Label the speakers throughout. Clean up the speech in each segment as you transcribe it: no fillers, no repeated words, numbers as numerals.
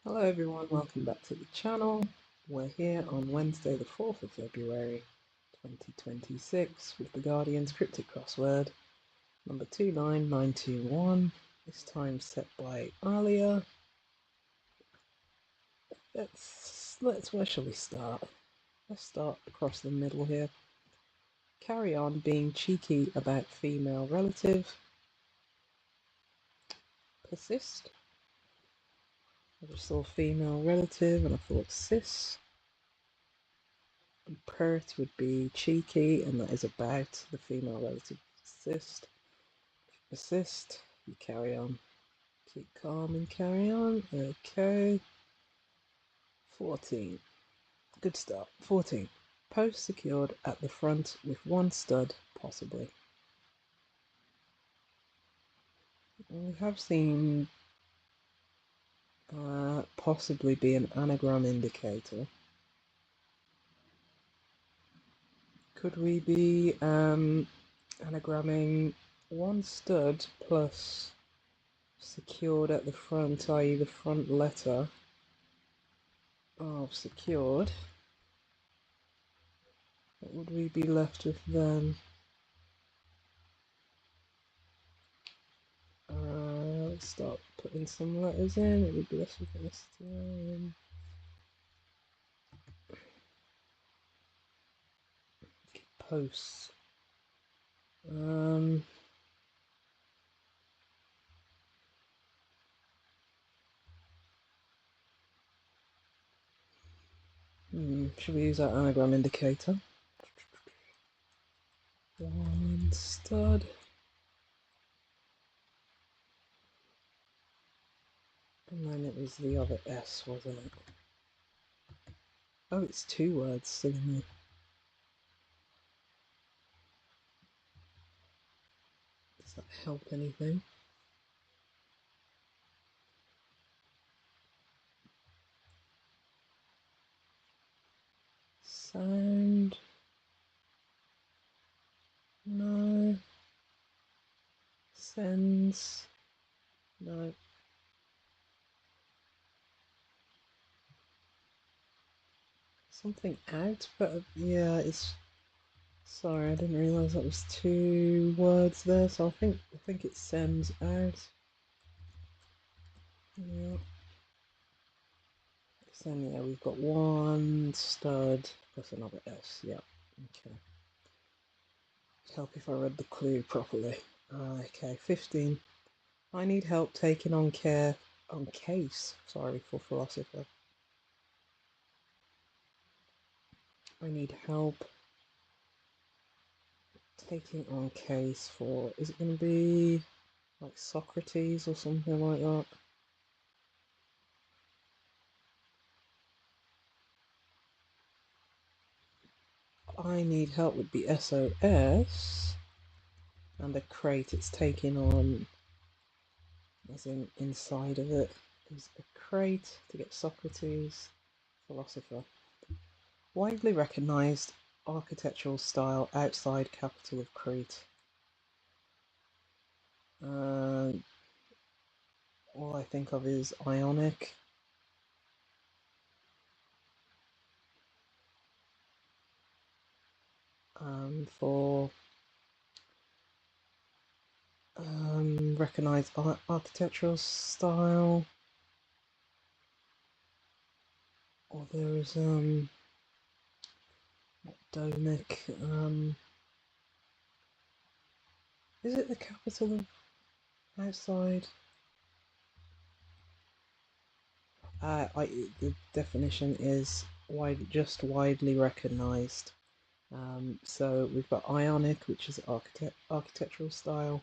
Speaker 1: Hello everyone, welcome back to the channel. We're here on Wednesday the 4th of February 2026 with the Guardian's Cryptic Crossword number 29921. This time set by Alia. Where shall we start? Let's start across the middle here. Carry on being cheeky about female relative. Persist. I just saw female relative and I thought cis. Pert would be cheeky, and that is about the female relative. Persist, you carry on. Keep calm and carry on. Okay. 14. Good start. 14. Post secured at the front with one stud, possibly. We have seen possibly be an anagram indicator. Could we be anagramming one stud plus secured at the front, i.e. the front letter of secured? What would we be left with then? Let's start putting some letters in. It would be less with this time. Posts. Should we use that anagram indicator? One stud. And then it was the other S, wasn't it? Oh, it's two words, silly. Does that help anything? Sound. No. Sends. No. Something out, but yeah, it's. Sorry, I didn't realise that was two words there, so I think it sends out. Yeah. So yeah, we've got one stud plus another S. Yeah. Okay. It'd help if I read the clue properly. Okay, 15. I need help taking on case. Sorry, for philosopher. I need help taking on case for. Is it going to be like Socrates or something like that? I need help would be SOS, and the crate it's taking on, as in inside of it, is a crate to get Socrates, philosopher. Widely recognised architectural style outside capital of Crete. All I think of is Ionic. For recognised architectural style, or there is Donic. Is it the capital of outside? The definition is just widely recognised. So we've got Ionic, which is architectural style,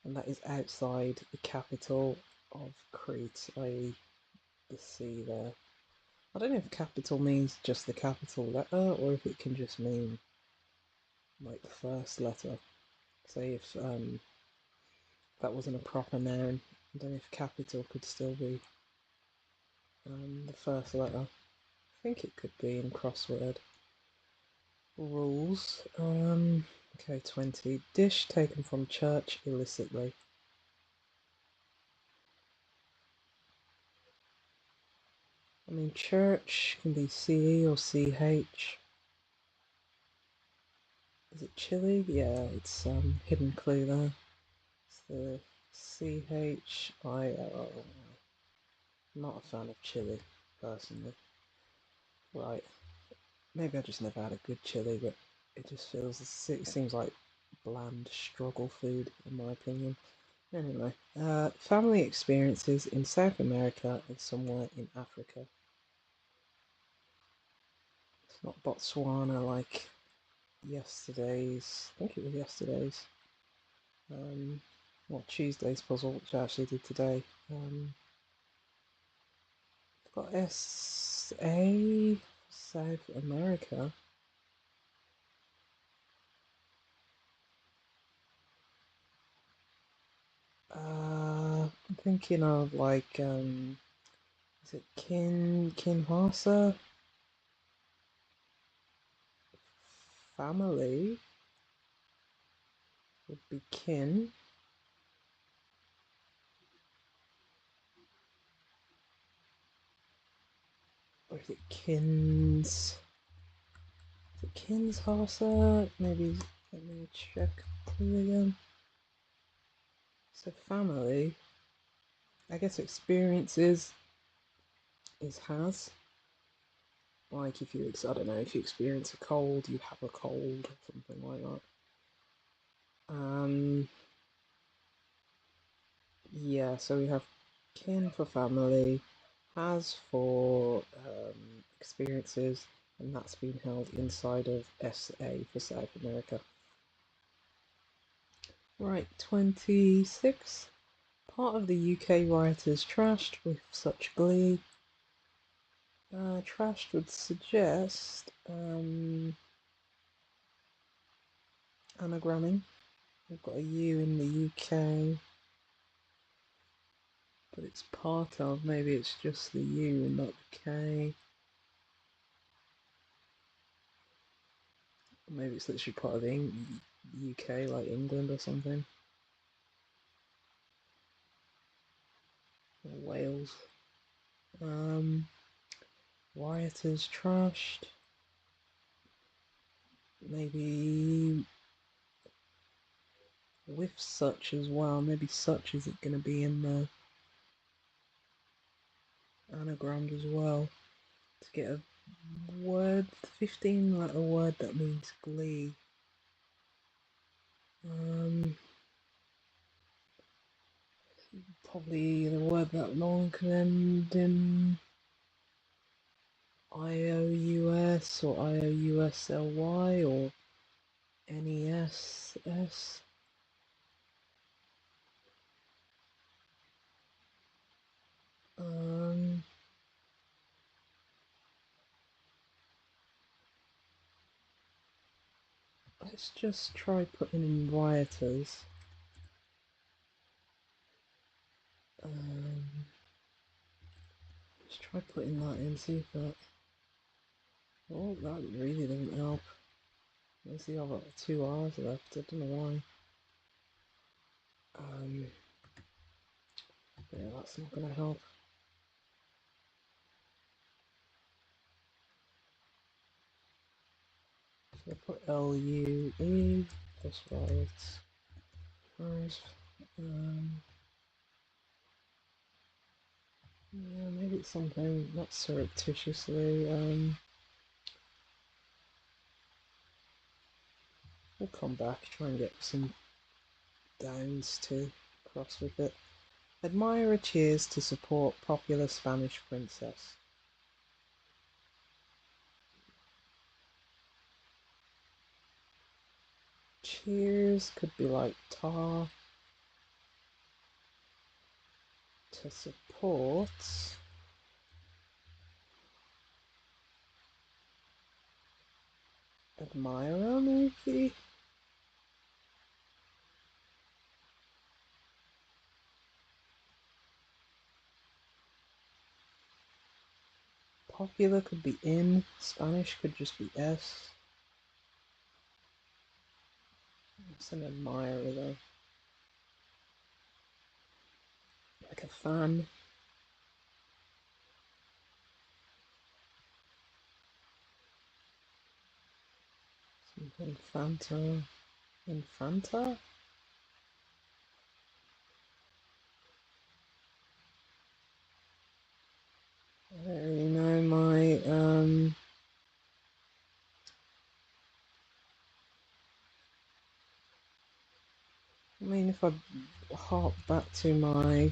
Speaker 1: and that is outside the capital of Crete, i.e. the sea there. I don't know if capital means just the capital letter, or if it can just mean like the first letter. Say if that wasn't a proper noun, I don't know if capital could still be the first letter. I think it could be in crossword rules. Okay, 20. Dish taken from church illicitly. I mean, church can be CE or CH. Is it chili? Yeah, it's hidden clue there. It's the CHILL. Not a fan of chili, personally. Right, maybe I just never had a good chili, but it just it seems like bland struggle food, in my opinion. Anyway, family experiences in South America and somewhere in Africa. It's not Botswana like yesterday's. I think it was yesterday's. Well, Tuesday's puzzle, which I actually did today. I've got SA, South America. I'm thinking of like, is it Kinshasa? Family would be kin, or is it Kins? Is it Kinshasa? Maybe, let me check clue again. So family, I guess experiences is has. Like if you, I don't know, if you experience a cold, you have a cold, or something like that. Um, yeah, so we have kin for family, has for experiences, and that's been held inside of SA for South America. Right, 26. Part of the UK rioters trashed with such glee. Trashed would suggest anagramming. We've got a U in the UK, but it's part of, maybe it's just the U and not the K. Maybe it's literally part of the UK, like England or something. Or Wales. Rioters trashed. Maybe with such as well. Maybe such is it going to be in the anagram as well. To get a word, 15 letter word that means glee. Probably the word that long can end in IOUS or IOUSLY or NESS. Let's just try putting in rioters. Let's try putting that in, see if that... Oh, that really didn't help. Let's see, I've got 2 R's left, I don't know why. Yeah, that's not gonna help. So I put LUE plus riots. Yeah, maybe it's something not surreptitiously. We'll come back, try and get some downs to cross with it. Admirer cheers to support popular Spanish princess. Cheers could be like tar. To support. Admirer, maybe? Popular could be in. Spanish could just be S. It's an admirer though. Like a fan. Infanta. Infanta? I don't really know my, I mean, if I hark back to my,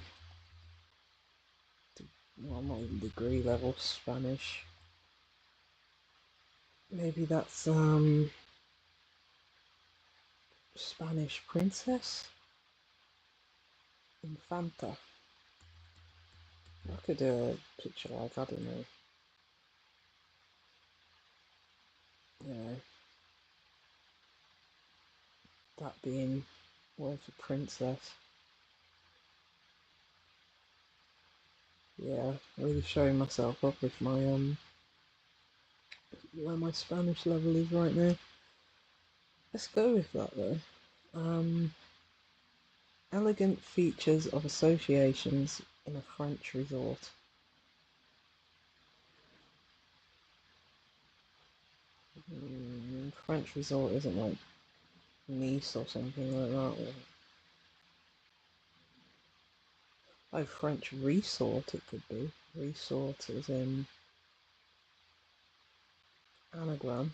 Speaker 1: well, not even degree level Spanish, maybe that's, Spanish princess? Infanta. I could do a picture like, I don't know, you know, that being word for princess. Yeah, really showing myself up with my, where my Spanish level is right now. Let's go with that though. Elegant features of associations in a French resort. French resort isn't like Nice or something like that. Or... oh, French resort it could be. Resort is in anagram.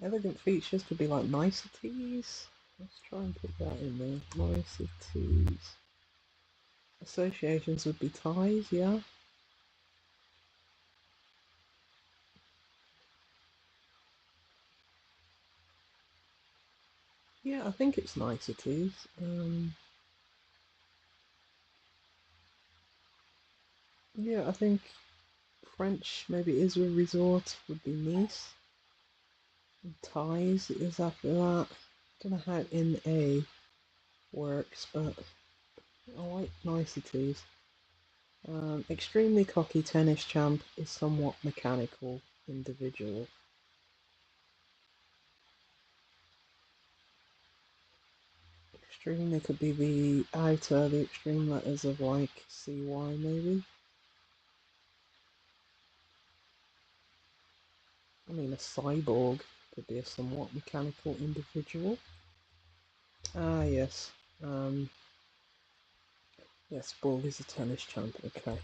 Speaker 1: Elegant features could be like niceties. Let's try and put that in there. Niceties. Associations would be ties, yeah. Yeah, I think it's niceties. Yeah, I think French maybe is a resort would be Nice. And ties is after that. Don't know how in A works, but I like niceties. Extremely cocky tennis champ is somewhat mechanical individual. Extremely could be the outer, the extreme letters of like CY maybe. I mean a cyborg could be a somewhat mechanical individual. Ah yes. Yes, Borg is a tennis champ, okay.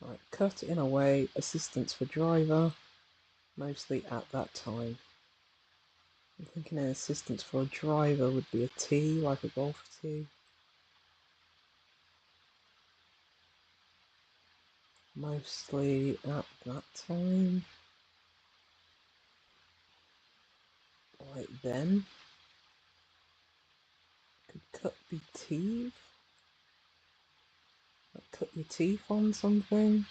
Speaker 1: Right, cut in a way, assistance for driver, mostly at that time. I'm thinking an assistance for a driver would be a T, like a golf tee. Mostly at that time. Like then. Could cut be teeth? Like cut your teeth on something?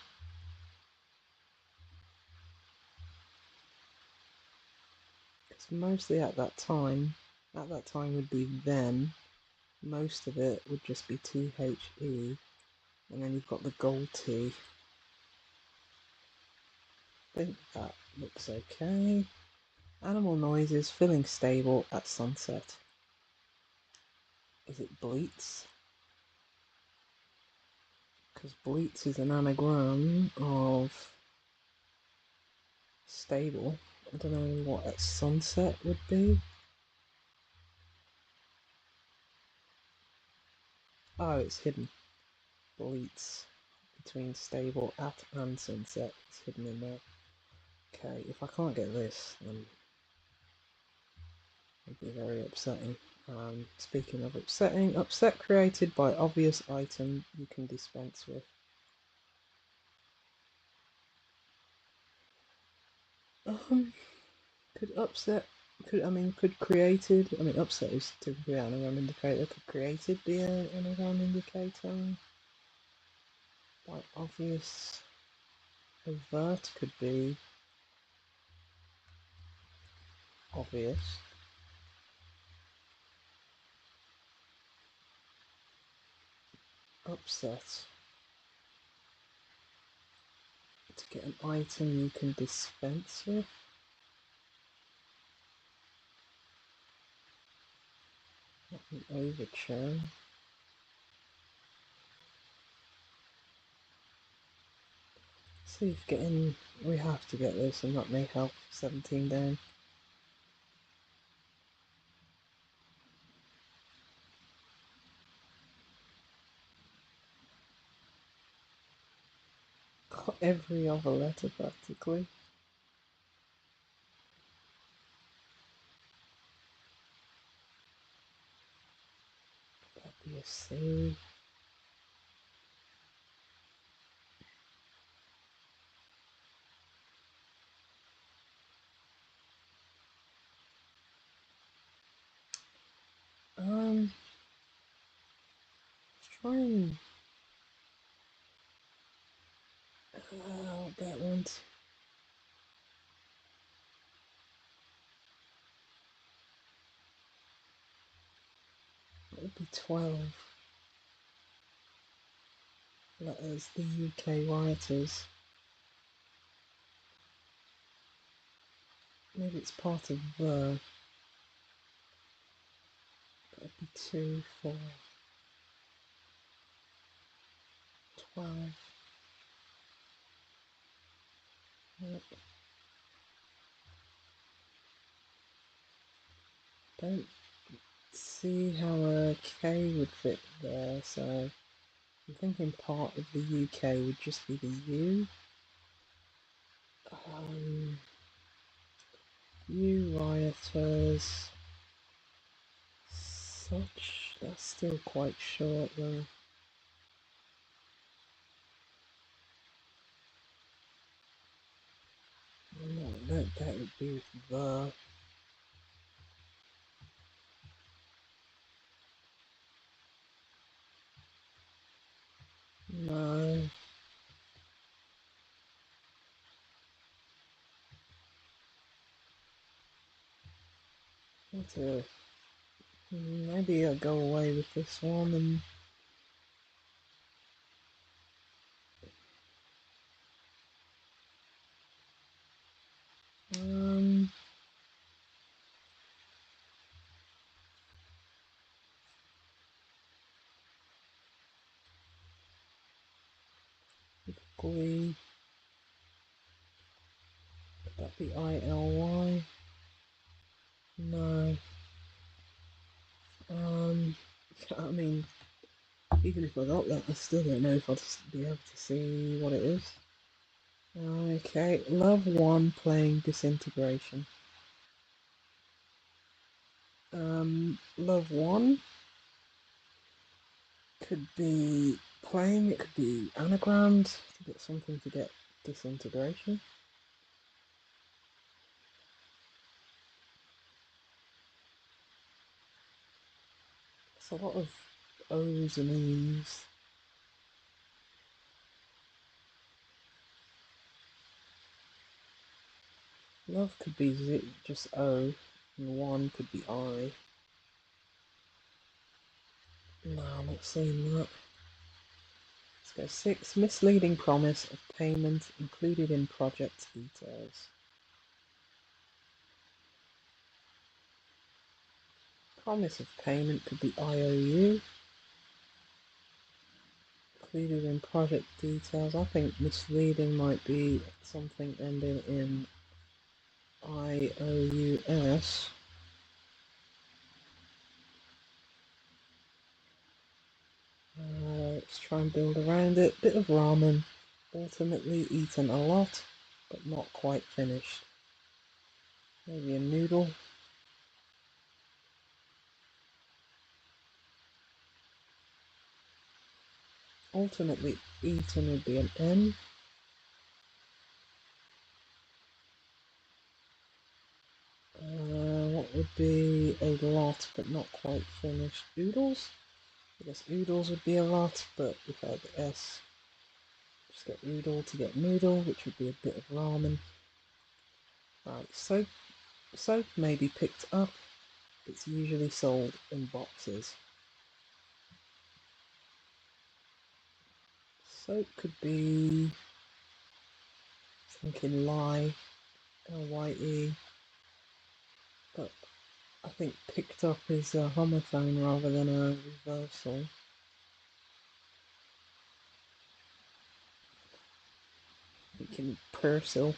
Speaker 1: Because mostly at that time would be then. Most of it would just be THE. And then you've got the gold T. I think that looks okay. Animal noises filling stable at sunset. Is it bleats? Because bleats is an anagram of stable. I don't know what at sunset would be. Oh, it's hidden. Bleats between stable at and sunset. It's hidden in there. Okay, if I can't get this, then it'd be very upsetting. Speaking of upsetting, upset created by obvious item you can dispense with. Could upset, could created, upset is typically an anagram indicator. Could created be an anagram indicator? By obvious, overt could be obvious. Upset. To get an item you can dispense with. An overture. see if getting... We have to get this and that may help. 17 down. Got every other letter practically. That'd be a C. Let's try and... that one's... That would be 12 letters, the UK rioters. Maybe it's part of the... That'd be 2, 4, 12. Yep. Don't see how a K would fit there, so I'm thinking part of the UK would just be the U. U rioters, such, that's still quite short though. No, that would be the... No. What a... Maybe I'll go away with this one and... Glee. Could that be ILY? No. I mean, even if I got that, I still don't know if I'd be able to see what it is. Okay, Love 1 playing Disintegration. Love 1 could be playing, it could be anagrammed to get something to get Disintegration. It's a lot of O's and E's. Love could be just O, and 1 could be I. No, I'm not seeing that. Let's go 6. Misleading promise of payment included in project details. Promise of payment could be IOU. Included in project details. I think misleading might be something ending in IOUS. Let's try and build around it. Bit of ramen. Ultimately eaten a lot, but not quite finished. Maybe a noodle. Ultimately eaten would be an N. What would be a lot, but not quite finished? Oodles? I guess oodles would be a lot, but if I had the S, just get oodle to get noodle, which would be a bit of ramen. Right, soap may be picked up. It's usually sold in boxes. Soap could be, thinking lie, L-Y-E, but I think picked up is a homophone rather than a reversal. Thinking Persil.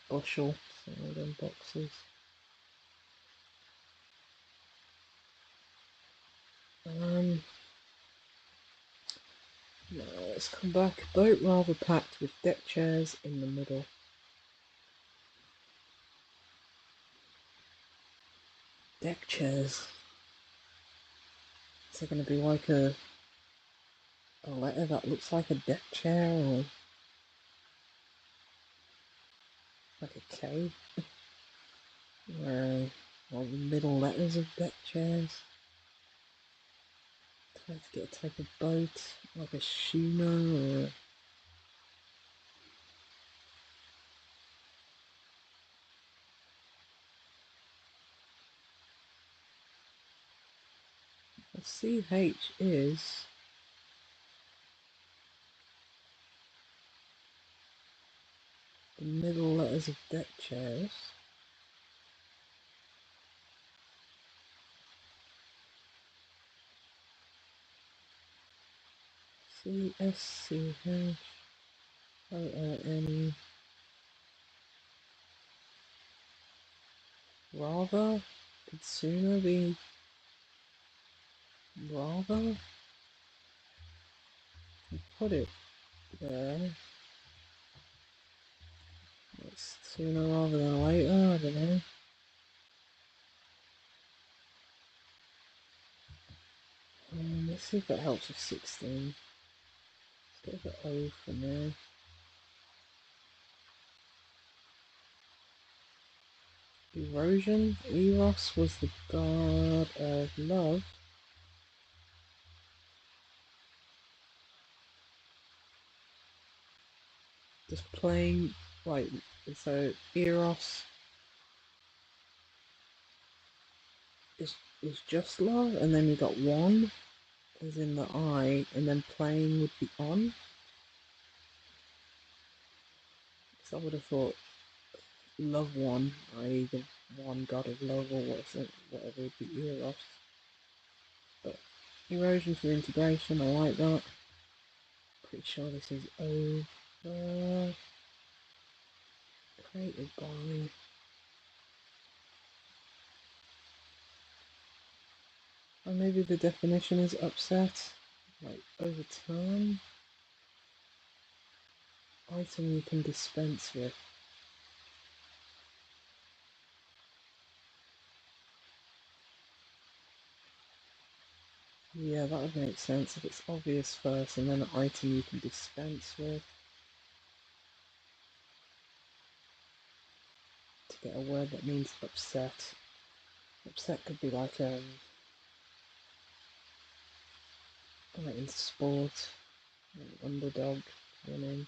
Speaker 1: Bushel, so all them boxes. No, let's come back. Boat rather packed with deck chairs in the middle. Deck chairs. Is there going to be like a letter that looks like a deck chair, or like a K? Or the middle letters of deck chairs? Try to get a type of boat, like a schooner, or a CH is the middle letters of deck chairs. CSCH OLN. Rather? Could sooner be rather? Put it there. It's sooner rather than later, I don't know. Let's see if that helps with 16. Let's go for O for now. Erosion. Eros was the god of love. Just playing, like, so Eros is just love, and then you got one, as in the I, and then playing would be on. So I would have thought love one, i.e. the one god of love, or whatever would be Eros. But erosion for integration, I like that. Pretty sure this is over. Created by. Or maybe the definition is upset, like overturn. Item you can dispense with. Yeah, that would make sense if it's obvious first and then an item you can dispense with. To get a word that means upset. Upset could be like in sport, underdog winning.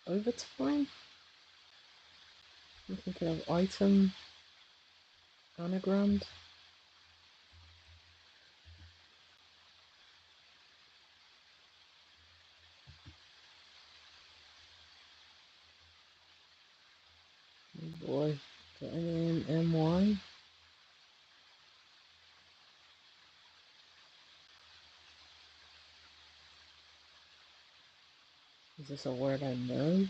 Speaker 1: Overtime? I'm thinking of item anagrammed. Oh boy, got any MY? Is this a word I know?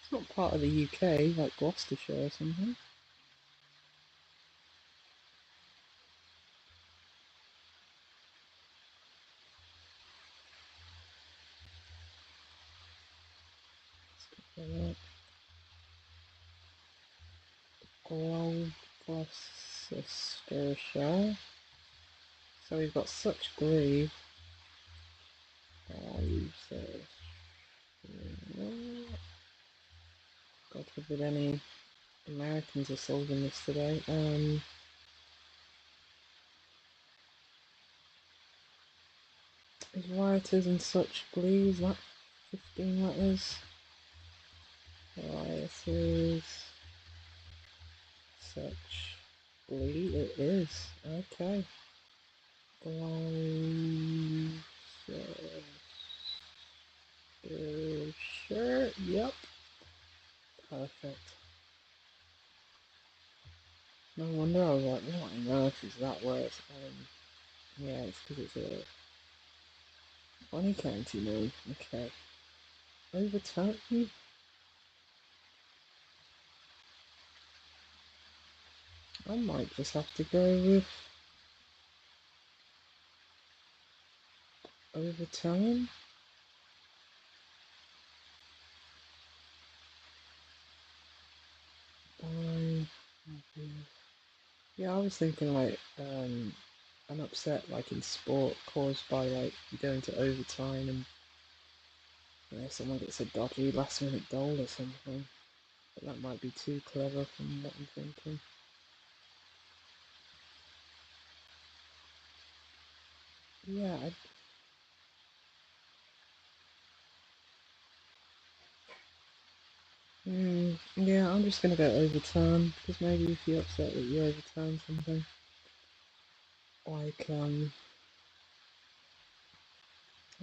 Speaker 1: It's not part of the UK, like Gloucestershire or something. Gloucestershire. So we've got such glue. God forbid any Americans are solving this today. Is rioters and such glee? Is that 15 letters? Rioters, such it is. Okay. Glow shirt. Yep. Perfect. No wonder I was like, what on earth is that word? Yeah, it's because it's a funny county name. Okay. Overturn? I might just have to go with overturn. By... Yeah, I was thinking like an upset like in sport caused by like you go into overtime and someone gets a dodgy last minute goal or something. But that might be too clever from what I'm thinking. Yeah, yeah, I'm just gonna go overturn because maybe if you're upset that you overturn something, like I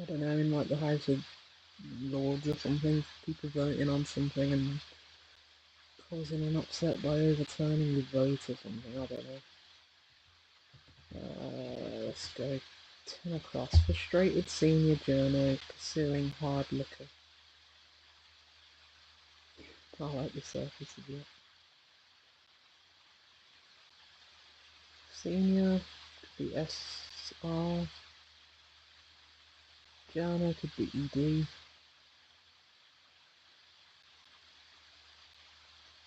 Speaker 1: don't know, in like the House of Lords or something, people voting on something and causing an upset by overturning the vote or something. I don't know. Let's go 10 across. Frustrated senior journo pursuing hard liquor. I like the surface of it. Senior could be SR. Journo could be ED.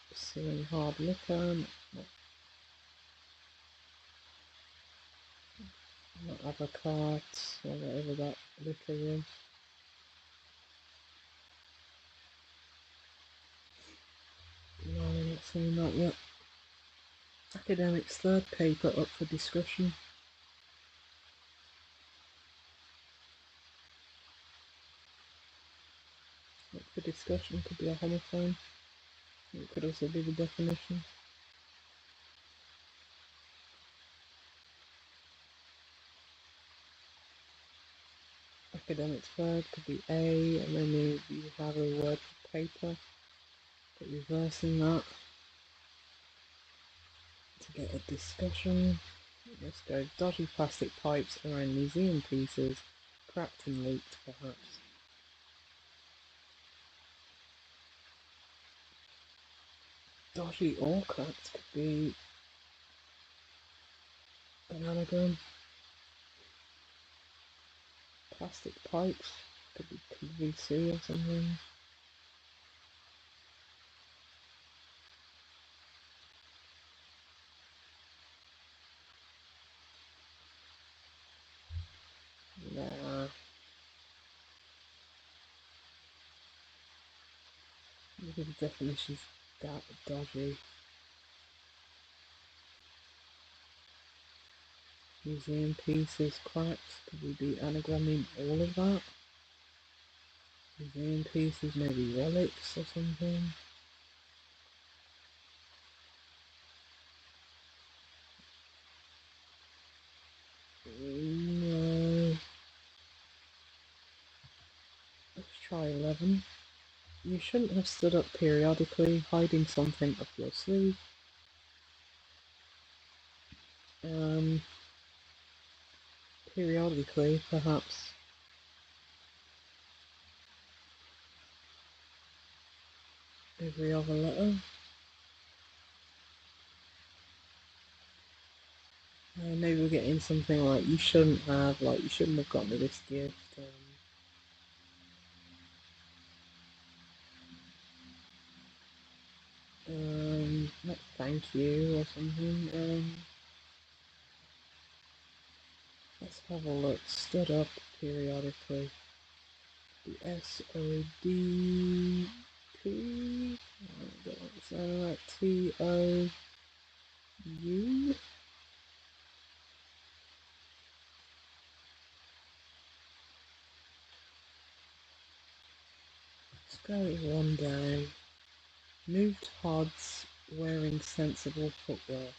Speaker 1: Pursuing hard liquor. Not avocado or whatever that liquor is. No, I'm not seeing that yet. Academics third paper up for discussion. Up for discussion could be a homophone. It could also be the definition. Academics third could be A, and then you have a word for paper, but reversing that to get a discussion. Let's go dodgy plastic pipes around museum pieces, cracked and leaked perhaps. Dodgy or cracked could be an anagram. Plastic pipes could be PVC or something. Nah. Maybe the definition's that dodgy. Museum pieces, cracked. Could we be anagramming all of that? Museum pieces, maybe relics or something. No. Let's try 11. You shouldn't have stood up periodically, hiding something up your sleeve. Periodically, perhaps. Every other letter. Maybe we're getting something like you shouldn't have gotten me this gift. Like thank you or something. Let's have a look. Stood up periodically. The SODP. So TOU. Let's go one down. Moved Hods wearing sensible footwear.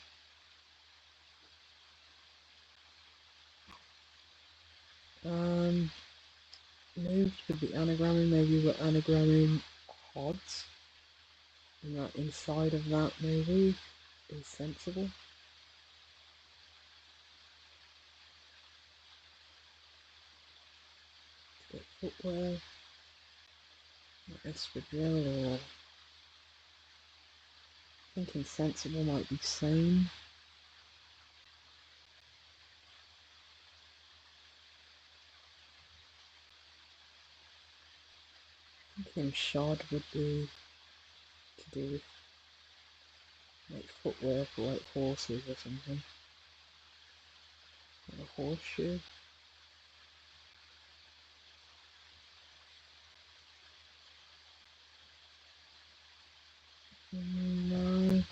Speaker 1: Moved could be anagramming. Maybe we're anagramming odds, and that inside of that maybe is sensible. Get footwear, espadrille, or thinking sensible might be sane. Thinking shod would be to do with like footwear for like horses or something. Or a horseshoe. No.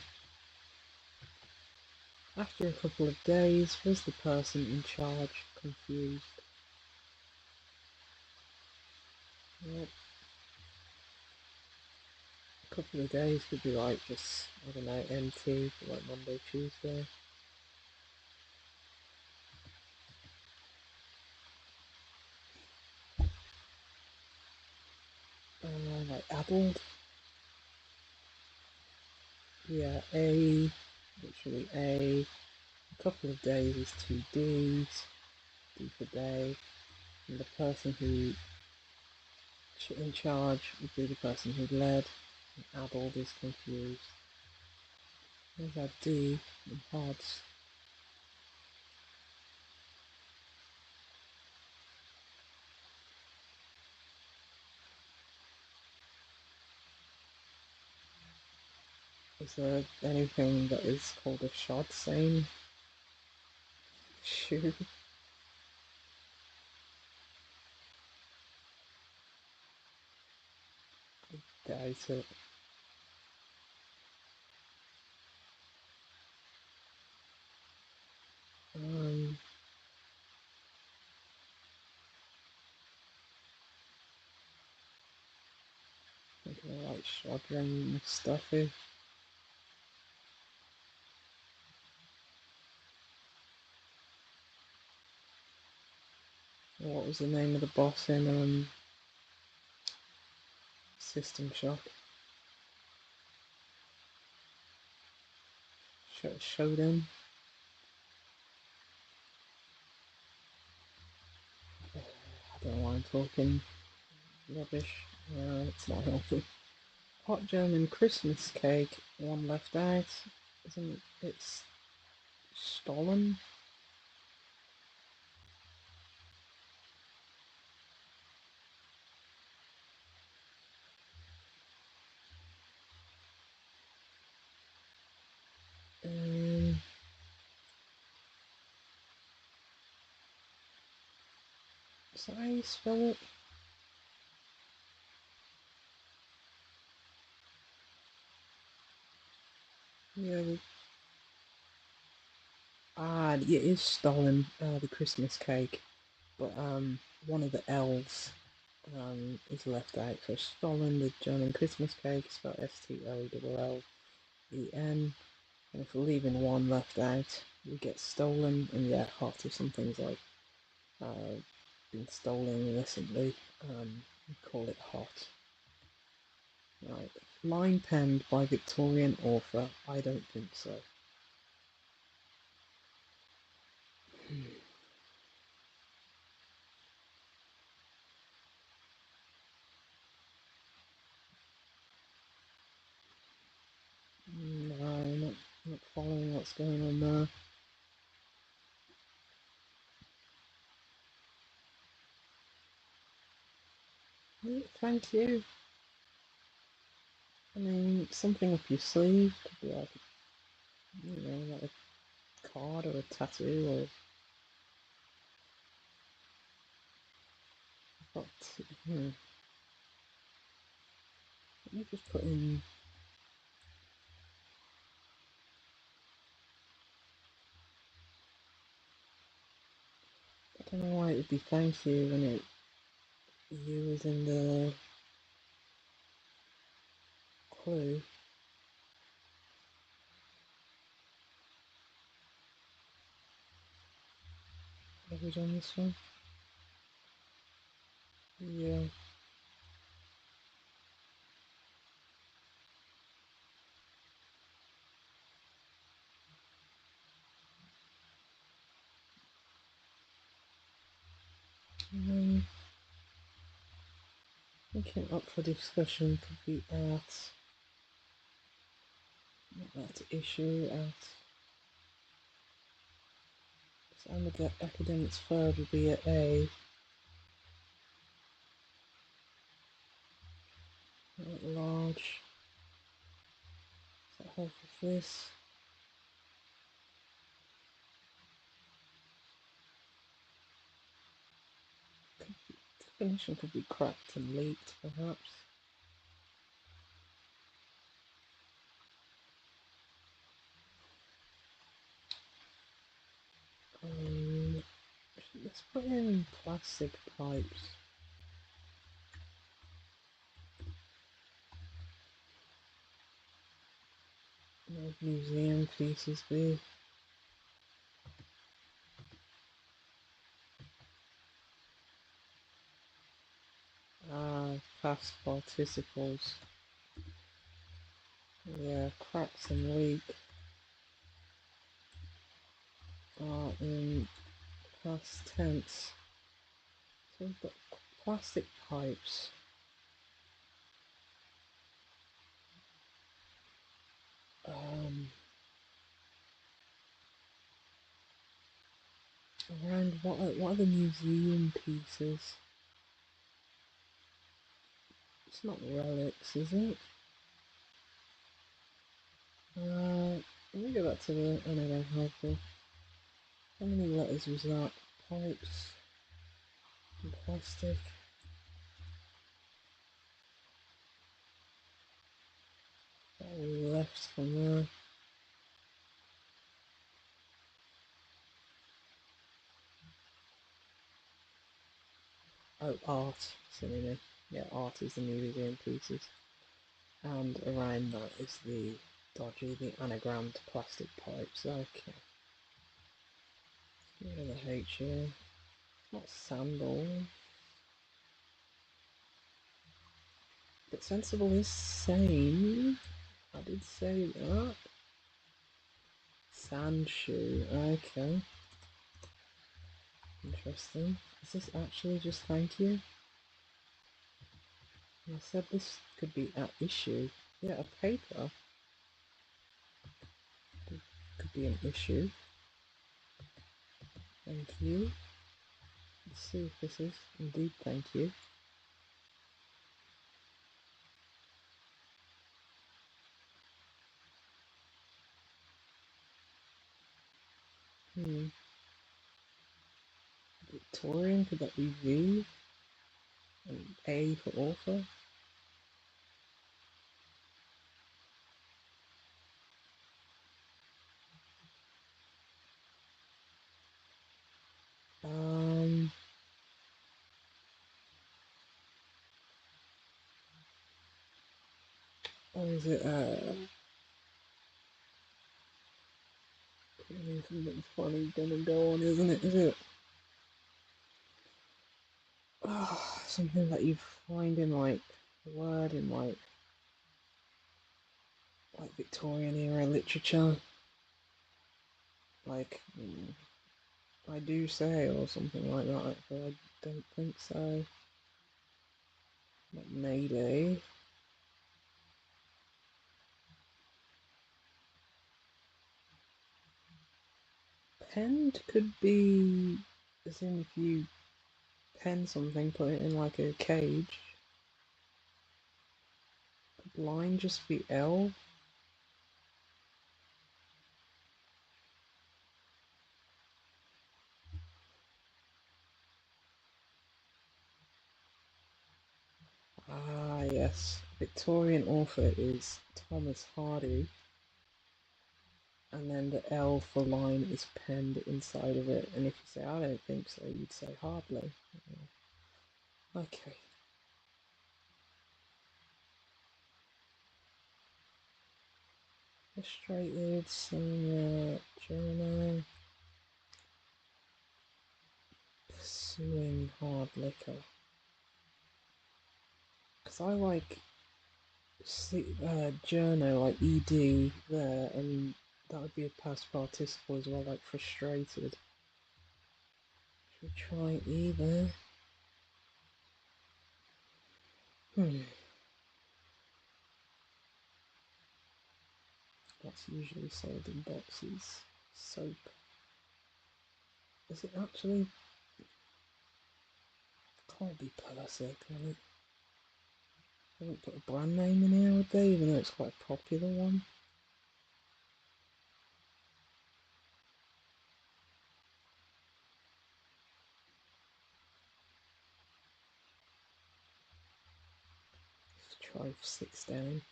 Speaker 1: After a couple of days, was the person in charge confused? Yep. A couple of days could be like just, I don't know, MT for like Monday, Tuesday. Like addled. Yeah, A, literally A. A couple of days is two Ds, D for day. And the person who in charge would be the person who led. And addled is confused. There's our D in odds. Is there anything that is called a shod sane shoe? Doubt it. Um, thinking like shodring stuffy. What was the name of the boss in System Shock? Shodan? I don't know why I'm talking rubbish. It's not healthy. Hot German Christmas cake, one left out. Isn't it stolen? Um, is that how you spell it? Yeah, it is stolen, the Christmas cake, but one of the L's is left out. So stolen, the German Christmas cake, spelled Stolen. And if we're leaving one left out, we get stolen, and yeah, hot if something's like been stolen recently, we call it hot. Right, line penned by Victorian author, I don't think so. No, not following what's going on there. Thank you. I mean, something up your sleeve could be like, like a card or a tattoo, or I've got. Let me just put in. I don't know why it would be thank you when it you is in the clue. Have we done this one? Yeah. Looking up for discussion could be art. That issue out. Standard academics third would be at A. At large. Is that half of this? Definition could be cracked and leaked, perhaps. Let's put in plastic pipes. No museum pieces be. Past participles. Yeah, cracks and leak are in past tense. So we've got plastic pipes. Around what are the museum pieces? It's not relics, is it? Let me go back to the anyway, helpful. How many letters was that? Pipes and plastic. That we left from there. Oh, art. Silly me. Yeah, art is the museum pieces. And around that is the the anagrammed plastic pipes. Okay. Get rid of the H here. Not sandal. But sensible is sane. I did say that. Sand shoe. Okay. Interesting. Is this actually just thank you? I said this could be at issue. Yeah, a paper could be an issue. Thank you. Let's see if this is indeed thank you. Victorian, could that be V? And A for author? Or is it something funny gonna go on, isn't it? Is it something that you find in like a word in like Victorian era literature? Like I do say or something like that, but I don't think so. But maybe. Penned could be as in if you pen something, put it in like a cage. Could line just be L? Ah, yes. Victorian author is Thomas Hardy, and then the L for line is penned inside of it. And if you say, I don't think so, you'd say hardly. Okay. Illustrated, senior, journal, pursuing hard liquor. Because I like journo, like ed there, and that would be a past participle as well, like frustrated. Should we try either? That's usually sold in boxes. Soap. Is it actually? Can't be Persic, can it? They haven't put a brand name in here, would they? Even though it's quite a popular one. Let's try 6 down.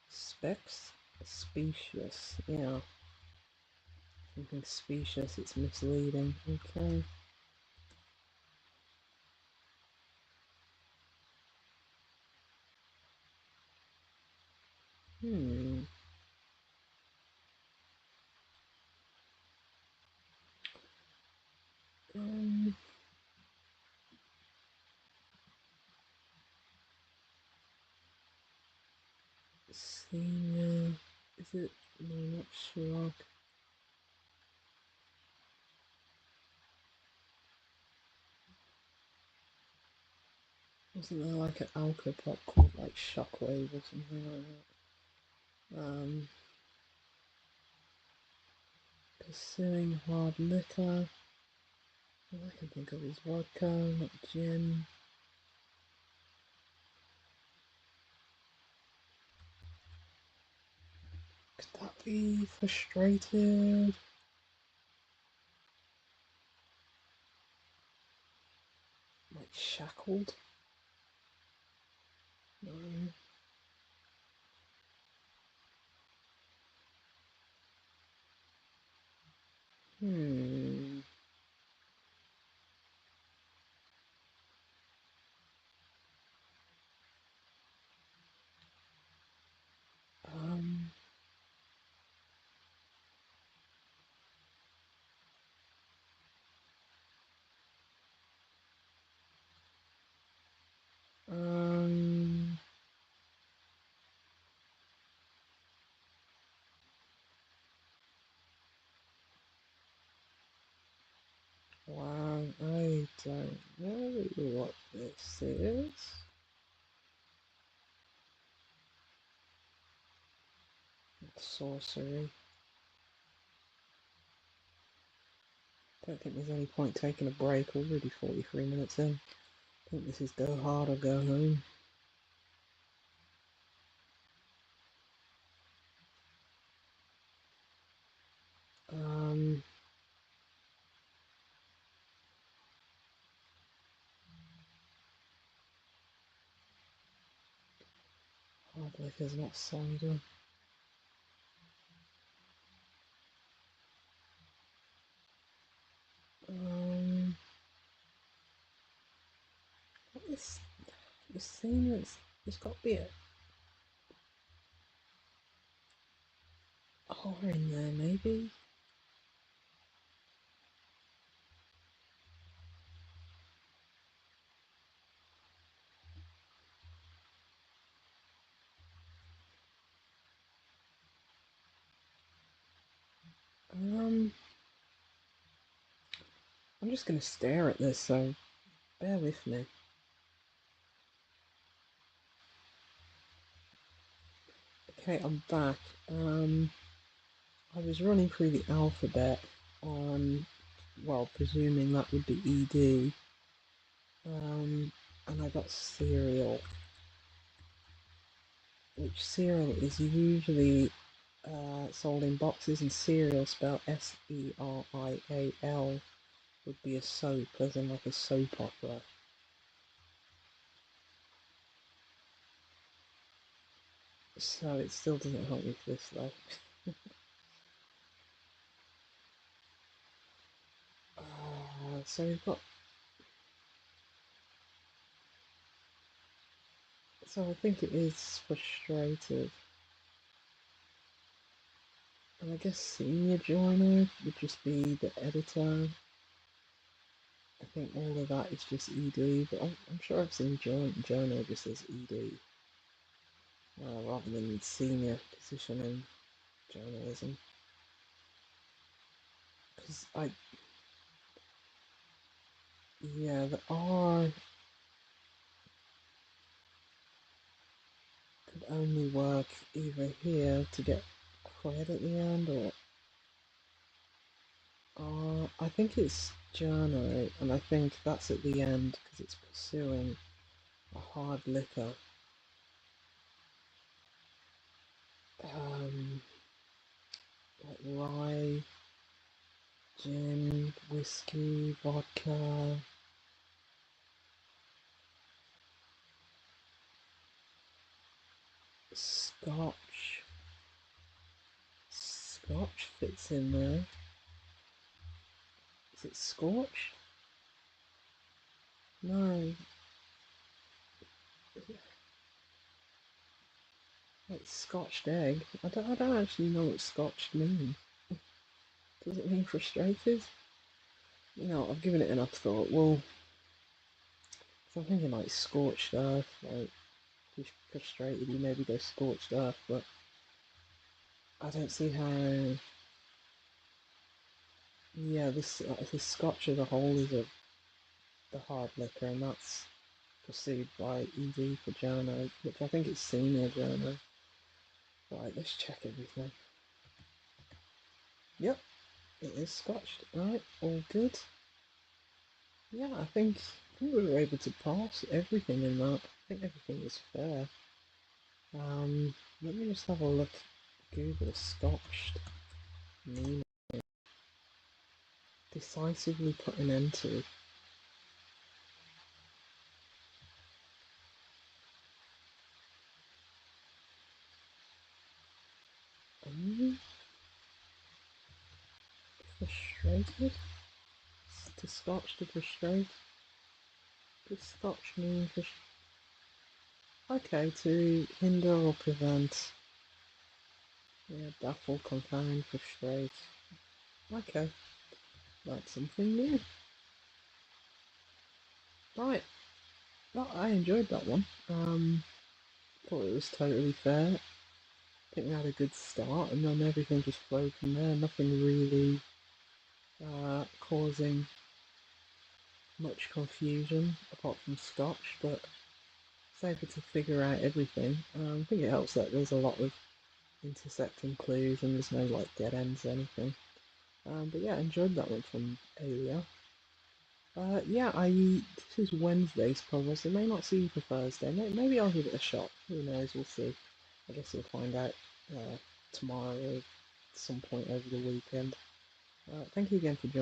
Speaker 1: Specs? Specious, yeah. Something specious, it's misleading. Okay. Hmm. Um, Senior. Is it? No, not sure. Wasn't there like an alka pop called like Shockwave or something like that? Pursuing hard liquor. All I can think of is vodka, not gin. Could that be frustrated? Like shackled? No. Hmm. Um. Um. Wow, I don't know what this is. Sorcery. Don't think there's any point taking a break. Already 43 minutes in. I think this is go hard or go home. Um. Hard liquor's not cider. Um. What is the scene? There's got to be a R in there, maybe. Um. I'm just gonna stare at this, so bear with me. Okay, I'm back. I was running through the alphabet on, well, presuming that would be ED, and I got cereal, which cereal is usually sold in boxes, and cereal spelled Serial would be a soap, as in like a soap opera. So it still doesn't help me for this though. So we've got. So I think it is frustrated. And I guess senior joiner would just be the editor. I think all of that is just ED, but I'm sure I've seen Jonah just as ED rather than senior position in journalism. Because yeah, the R could only work either here to get credit at the end, or I think it's journo, and I think that's at the end because it's pursuing a hard liquor. Like rye, gin, whiskey, vodka, scotch. Scotch fits in there. Is it scorch? No. It's scotched egg. I don't actually know what scotched means. Does it mean frustrated? You know, I've given it enough thought. Well, so I'm thinking like scorched earth, like if you're frustrated, you maybe go scorched earth, but I don't see how. Yeah, this scotch as a whole is the hard liquor, and that's pursued by ED for journo, which I think is senior journo. Right, let's check everything. Yep, it is scotched. Right, all good. Yeah, I think we were able to pass everything in that. I think everything was fair. Let me just have a look. Google scotched mean decisively put an end to. Frustrated? To scotch to frustrate? Does scotch mean okay, to hinder or prevent. Yeah, baffle, confound, frustrate. Okay, that's something new. Right, well, I enjoyed that one. Thought it was totally fair. I think we had a good start, and then everything just flowed from there. Nothing really causing much confusion apart from Scotch, but I was able to figure out everything. I think it helps that there's a lot of intersecting clues and there's no like dead ends or anything. But yeah, I enjoyed that one from Alia. Yeah, this is Wednesday's progress. I may not see you for Thursday. Maybe I'll give it a shot. Who knows? We'll see. I guess we'll find out tomorrow or some point over the weekend. Thank you again for joining.